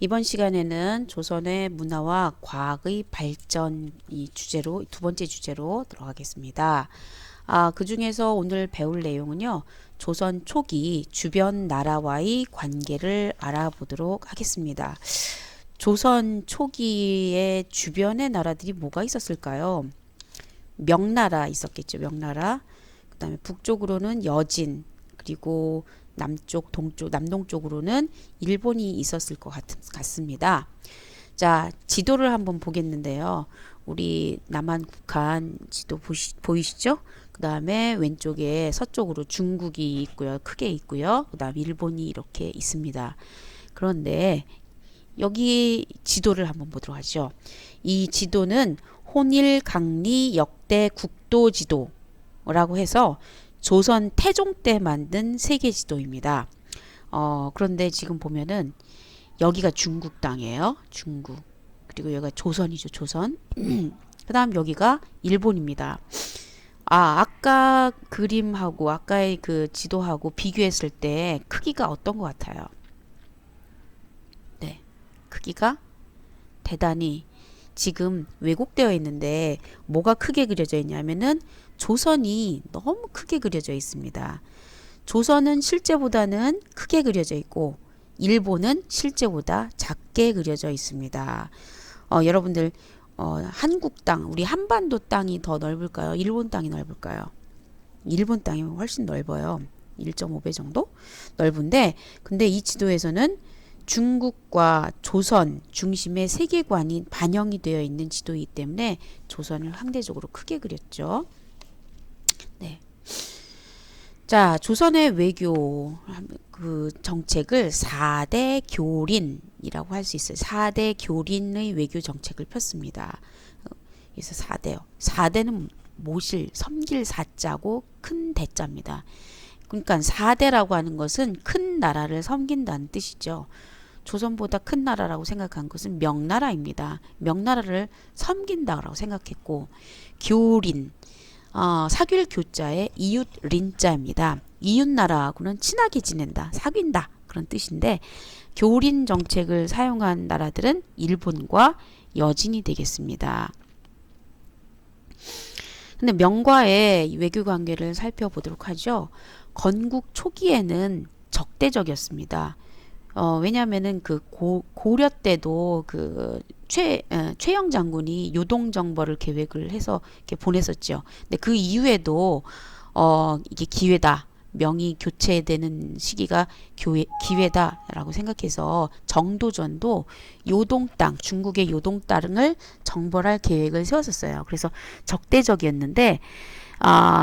이번 시간에는 조선의 문화와 과학의 발전 이 주제로 두 번째 주제로 들어가겠습니다. 그 중에서 오늘 배울 내용은요. 조선 초기 주변 나라와의 관계를 알아보도록 하겠습니다. 조선 초기에 주변의 나라들이 뭐가 있었을까요? 명나라 있었겠죠. 명나라. 그다음에 북쪽으로는 여진, 그리고 남쪽, 동쪽, 남동쪽으로는 일본이 있었을 것 같습니다. 자, 지도를 한번 보겠는데요. 우리 남한 북한 지도 보이시죠? 그 다음에 왼쪽에 서쪽으로 중국이 있고요. 크게 있고요. 그 다음 일본이 이렇게 있습니다. 그런데 여기 지도를 한번 보도록 하죠. 이 지도는 혼일강리 역대 국도지도라고 해서 조선 태종 때 만든 세계 지도입니다. 그런데 지금 보면은 여기가 중국 땅이에요. 중국. 그리고 여기가 조선이죠. 조선. 그 다음 여기가 일본입니다. 아까 그림하고 아까의 그 지도하고 비교했을 때 크기가 어떤 것 같아요? 네. 크기가 대단히 지금 왜곡되어 있는데 뭐가 크게 그려져 있냐면은 조선이 너무 크게 그려져 있습니다. 조선은 실제보다는 크게 그려져 있고 일본은 실제보다 작게 그려져 있습니다. 여러분들 한국 땅, 우리 한반도 땅이 더 넓을까요? 일본 땅이 넓을까요? 일본 땅이 훨씬 넓어요. 1.5배 정도 넓은데, 근데 이 지도에서는 중국과 조선 중심의 세계관이 반영이 되어 있는 지도이기 때문에 조선을 상대적으로 크게 그렸죠. 네. 자, 조선의 외교 그 정책을 4대 교린이라고 할 수 있어요. 4대 교린의 외교 정책을 폈습니다. 그래서 4대요. 4대는 모실, 섬길 사자고 큰 대자입니다. 그러니까 4대라고 하는 것은 큰 나라를 섬긴다는 뜻이죠. 조선보다 큰 나라라고 생각한 것은 명나라입니다. 명나라를 섬긴다라고 생각했고, 교린, 사귈 교자에 이웃 린자입니다. 이웃 나라하고는 친하게 지낸다, 사귄다 그런 뜻인데, 교린 정책을 사용한 나라들은 일본과 여진이 되겠습니다. 근데 명과의 외교 관계를 살펴보도록 하죠. 건국 초기에는 적대적이었습니다. 왜냐하면은 그 고려 때도 그 최영 장군이 요동정벌을 계획을 해서 이렇게 보냈었죠. 근데 그 이후에도 이게 기회다. 명이 교체되는 시기가 기회다라고 생각해서 정도전도 요동 땅, 중국의 요동 땅을 정벌할 계획을 세웠었어요. 그래서 적대적이었는데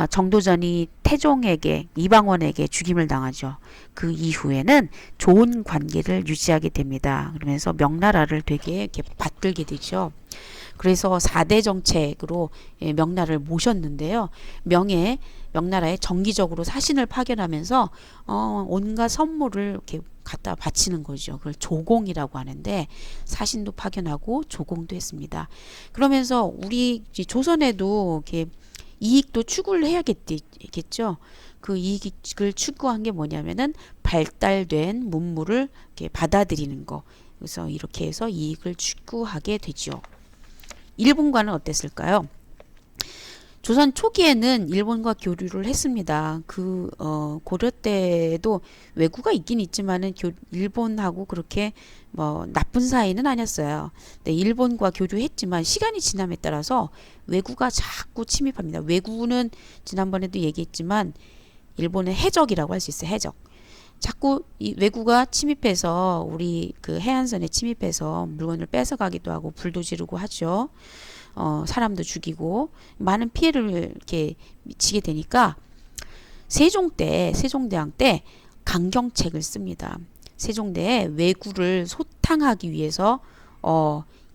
정도전이 태종에게, 이방원에게 죽임을 당하죠. 그 이후에는 좋은 관계를 유지하게 됩니다. 그러면서 명나라를 되게 이렇게 받들게 되죠. 그래서 4대 정책으로 명나라를 모셨는데요. 명나라에 정기적으로 사신을 파견하면서 온갖 선물을 이렇게 갖다 바치는 거죠. 그걸 조공이라고 하는데 사신도 파견하고 조공도 했습니다. 그러면서 우리 조선에도 이렇게 이익도 추구를 해야겠죠. 그 이익을 추구한 게 뭐냐면은 발달된 문물을 이렇게 받아들이는 거. 그래서 이렇게 해서 이익을 추구하게 되죠. 일본과는 어땠을까요? 조선 초기에는 일본과 교류를 했습니다. 고려 때도 왜구가 있긴 있지만은 일본하고 그렇게 뭐 나쁜 사이는 아니었어요. 네, 일본과 교류했지만 시간이 지남에 따라서 왜구가 자꾸 침입합니다. 왜구는 지난번에도 얘기했지만 일본의 해적이라고 할 수 있어요. 해적. 자꾸 이 왜구가 침입해서 우리 그 해안선에 침입해서 물건을 뺏어가기도 하고 불도 지르고 하죠. 사람도 죽이고 많은 피해를 이렇게 미치게 되니까 세종대왕 때 강경책을 씁니다. 세종대에 왜구를 소탕하기 위해서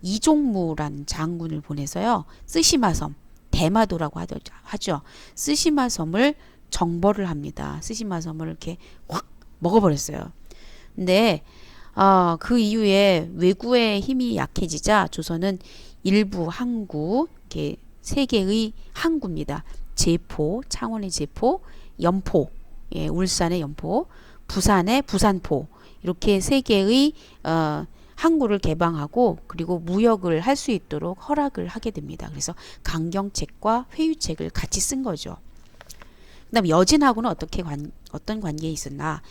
이종무란 장군을 보내서요. 쓰시마섬, 대마도라고 하죠. 쓰시마섬을 정벌을 합니다. 쓰시마섬을 이렇게 확 먹어버렸어요. 근데 그 이후에 왜구의 힘이 약해지자 조선은 일부 항구, 이렇게 세 개의 항구입니다. 제포, 창원의 제포, 연포, 울산의 연포, 부산의 부산포, 이렇게 세 개의 항구를 개방하고 그리고 무역을 할 수 있도록 허락을 하게 됩니다. 그래서 강경책과 회유책을 같이 쓴 거죠. 그다음 여진하고는 어떤 관계에 있었나?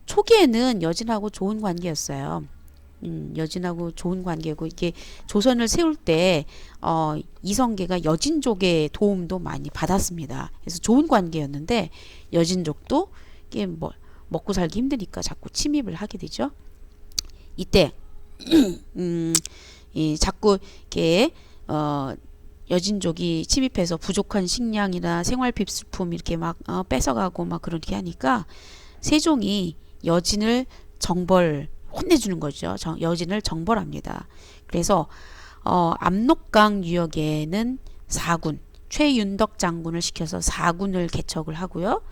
초기에는 여진하고 좋은 관계였어요. 여진하고 좋은 관계고 이게 조선을 세울 때 이성계가 여진족의 도움도 많이 받았습니다. 그래서 좋은 관계였는데 여진족도 이게 먹고 살기 힘드니까 자꾸 침입을 하게 되죠. 이때 자꾸 이렇게 여진족이 침입해서 부족한 식량이나 생활 필수품 이렇게 막 뺏어가고 막 그렇게 하니까 세종이 여진을 혼내주는 거죠. 여진을 정벌합니다. 그래서 압록강 유역에는 4군, 최윤덕 장군을 시켜서 4군을 개척을 하고요.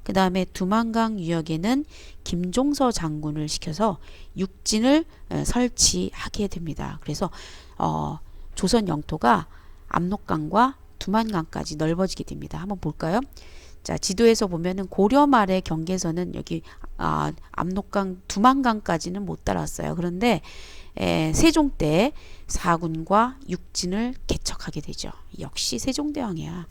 그 다음에 두만강 유역에는 김종서 장군을 시켜서 6진을 설치하게 됩니다. 그래서 조선 영토가 압록강과 두만강까지 넓어지게 됩니다. 한번 볼까요? 자, 지도에서 보면은 고려 말의 경계선은 여기 압록강, 두만강까지는 못 따랐어요. 그런데 세종 때 4군과 6진을 개척하게 되죠. 역시 세종대왕이야.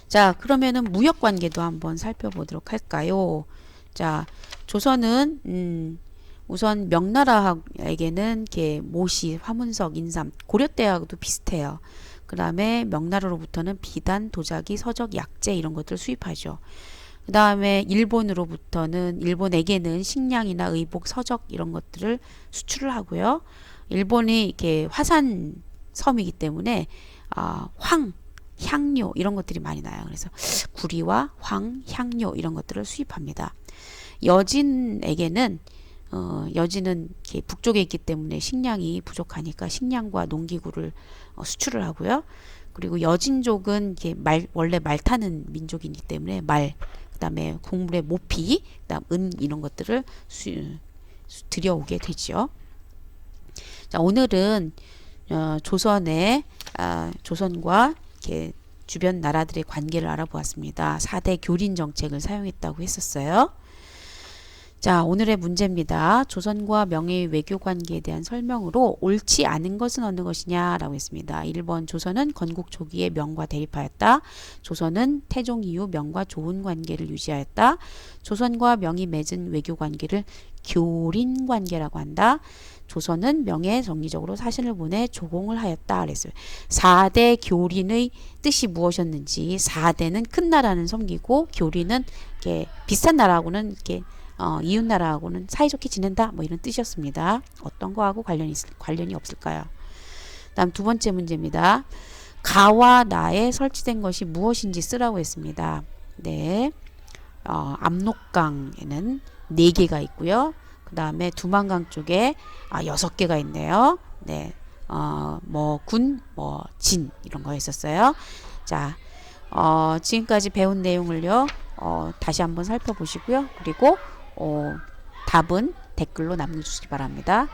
자, 그러면은 무역 관계도 한번 살펴보도록 할까요? 자, 조선은 우선 명나라에게는 이렇게 모시, 화문석, 인삼, 고려 때하고도 비슷해요. 그 다음에 명나라로부터는 비단, 도자기, 서적, 약재 이런 것들을 수입하죠. 그 다음에 일본에게는 식량이나 의복, 서적 이런 것들을 수출을 하고요. 일본이 이렇게 화산 섬이기 때문에 황, 향료 이런 것들이 많이 나요. 그래서 구리와 황, 향료 이런 것들을 수입합니다. 여진은 이렇게 북쪽에 있기 때문에 식량이 부족하니까 식량과 농기구를 수출을 하고요. 그리고 여진족은 이렇게 원래 말 타는 민족이기 때문에 그다음에 국물의 모피, 그다음 은 이런 것들을 들여오게 되죠. 자, 오늘은 조선과 이렇게 주변 나라들의 관계를 알아보았습니다. 4대 교린 정책을 사용했다고 했었어요. 자, 오늘의 문제입니다. 조선과 명의 외교 관계에 대한 설명으로 옳지 않은 것은 어느 것이냐라고 했습니다. 1번 조선은 건국 초기에 명과 대립하였다. 조선은 태종 이후 명과 좋은 관계를 유지하였다. 조선과 명이 맺은 외교 관계를 교린 관계라고 한다. 조선은 명에 정기적으로 사신을 보내 조공을 하였다 그랬어요. 4대 교린의 뜻이 무엇이었는지 4대는 큰 나라는 섬기고 교린은 이렇게 비슷한 나라하고는 이렇게 이웃 나라하고는 사이좋게 지낸다 뭐 이런 뜻이었습니다. 어떤 거하고 관련이 없을까요? 다음 두 번째 문제입니다. 가와 나에 설치된 것이 무엇인지 쓰라고 했습니다. 네, 압록강에는 4개가 있고요. 그 다음에 두만강 쪽에 6개가 있네요. 네, 군, 진 이런 거 있었어요. 자, 지금까지 배운 내용을요 다시 한번 살펴보시고요. 그리고 답은 댓글로 남겨주시기 바랍니다.